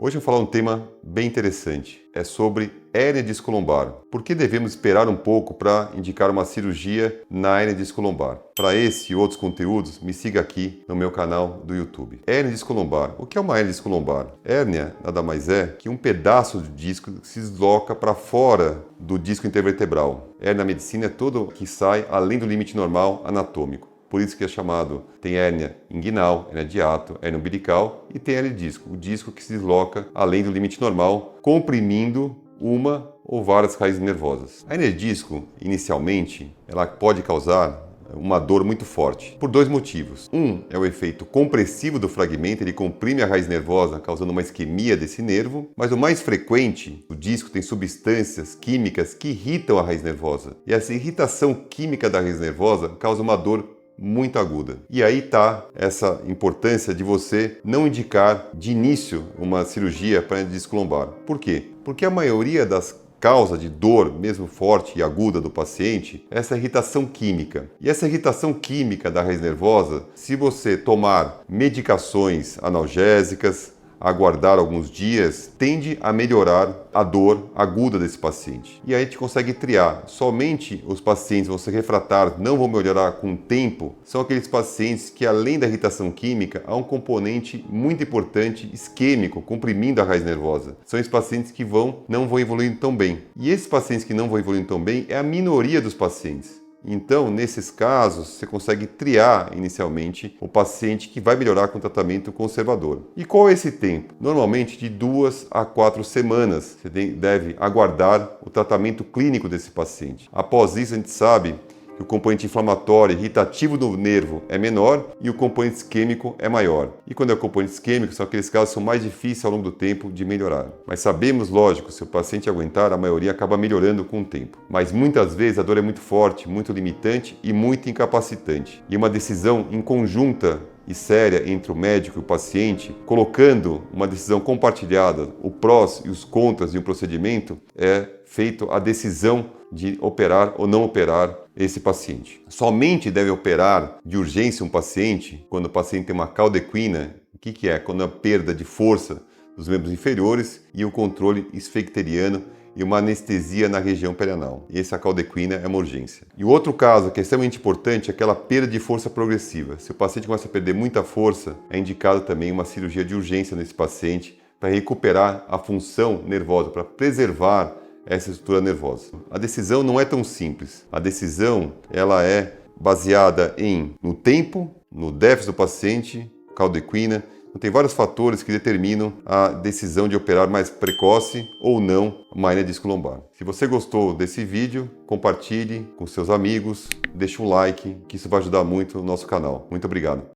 Hoje eu vou falar um tema bem interessante. É sobre hérnia discolombar. Por que devemos esperar um pouco para indicar uma cirurgia na hérnia discolombar? Para esse e outros conteúdos, me siga aqui no meu canal do YouTube. Hérnia discolombar. O que é uma hérnia discolombar? Hérnia nada mais é que um pedaço de disco que se desloca para fora do disco intervertebral. Hérnia na medicina é tudo que sai além do limite normal anatômico. Por isso que é chamado, tem hérnia inguinal, hérnia de hiato, hérnia umbilical e tem hérnia de disco, o disco que se desloca além do limite normal, comprimindo uma ou várias raízes nervosas. A hérnia de disco, inicialmente, ela pode causar uma dor muito forte, por dois motivos. Um é o efeito compressivo do fragmento, ele comprime a raiz nervosa, causando uma isquemia desse nervo, mas o mais frequente, o disco tem substâncias químicas que irritam a raiz nervosa, e essa irritação química da raiz nervosa causa uma dor muito aguda. E aí está essa importância de você não indicar de início uma cirurgia para hérnia discolombar. Por quê? Porque a maioria das causas de dor, mesmo forte e aguda do paciente, é essa irritação química. E essa irritação química da raiz nervosa, se você tomar medicações analgésicas, aguardar alguns dias, tende a melhorar a dor aguda desse paciente. E aí a gente consegue triar. Somente os pacientes vão ser refratários, não vão melhorar com o tempo, são aqueles pacientes que, além da irritação química, há um componente muito importante isquêmico, comprimindo a raiz nervosa. São esses pacientes que não vão evoluindo tão bem. E esses pacientes que não vão evoluindo tão bem é a minoria dos pacientes. Então, nesses casos, você consegue triar inicialmente o paciente que vai melhorar com o tratamento conservador. E qual é esse tempo? Normalmente de 2 a 4 semanas você deve aguardar o tratamento clínico desse paciente. Após isso, a gente sabe que o componente inflamatório irritativo do nervo é menor e o componente isquêmico é maior. E quando é o componente isquêmico, são aqueles casos que são mais difíceis ao longo do tempo de melhorar. Mas sabemos, lógico, se o paciente aguentar, a maioria acaba melhorando com o tempo. Mas muitas vezes a dor é muito forte, muito limitante e muito incapacitante. E uma decisão em conjunta e séria entre o médico e o paciente, colocando uma decisão compartilhada, o prós e os contras de um procedimento, é feito a decisão de operar ou não operar esse paciente. Somente deve operar de urgência um paciente quando o paciente tem uma caldequina. O que é? Quando há perda de força dos membros inferiores e o controle esfecteriano e uma anestesia na região perianal. E essa caldequina é uma urgência. E o outro caso que é extremamente importante é aquela perda de força progressiva. Se o paciente começa a perder muita força, é indicado também uma cirurgia de urgência nesse paciente para recuperar a função nervosa, para preservar essa estrutura nervosa. A decisão não é tão simples. A decisão ela é baseada no tempo, no déficit do paciente, caldequina. Então, tem vários fatores que determinam a decisão de operar mais precoce ou não uma hérnia discolombar. Se você gostou desse vídeo, compartilhe com seus amigos, deixe um like, que isso vai ajudar muito o nosso canal. Muito obrigado.